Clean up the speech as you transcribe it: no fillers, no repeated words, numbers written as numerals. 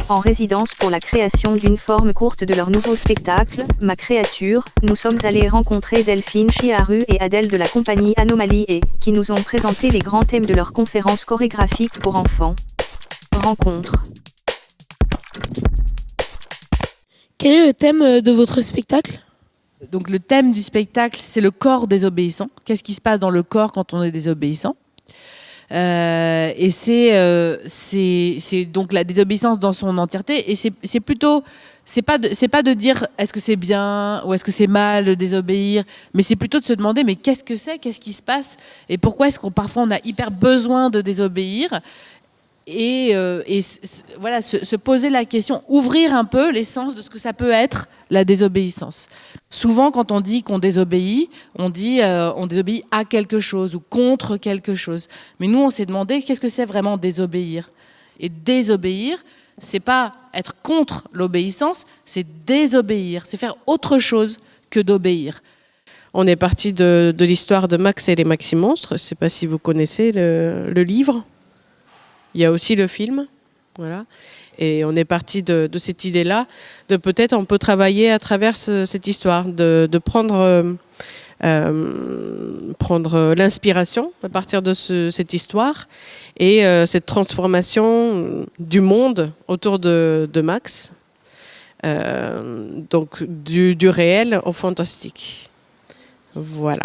en résidence pour la création d'une forme courte de leur nouveau spectacle, Ma créature, nous sommes allés rencontrer Delphine Chiharu et Adèle de la compagnie Anomalie et, qui nous ont présenté les grands thèmes de leur conférence chorégraphique pour enfants. Rencontre. Quel est le thème de votre spectacle ? Donc le thème du spectacle, c'est le corps désobéissant. Qu'est-ce qui se passe dans le corps quand on est désobéissant ? Et c'est donc la désobéissance dans son entièreté. Et c'est plutôt, c'est pas de dire est-ce que c'est bien ou est-ce que c'est mal de désobéir, mais c'est plutôt de se demander mais qu'est-ce que c'est, qu'est-ce qui se passe et pourquoi est-ce qu'on parfois on a hyper besoin de désobéir. Et voilà, se poser la question, ouvrir un peu l'essence de ce que ça peut être la désobéissance. Souvent, quand on dit qu'on désobéit, on dit on désobéit à quelque chose ou contre quelque chose. Mais nous, on s'est demandé qu'est-ce que c'est vraiment désobéir. Et désobéir, c'est pas être contre l'obéissance, c'est désobéir, c'est faire autre chose que d'obéir. On est parti de l'histoire de Max et les Maximonstres. Je ne sais pas si vous connaissez le livre. Il y a aussi le film, voilà. Et on est parti de cette idée-là, de peut-être on peut travailler à travers cette histoire, de prendre l'inspiration à partir de cette histoire et cette transformation du monde autour de Max, donc du réel au fantastique. Voilà.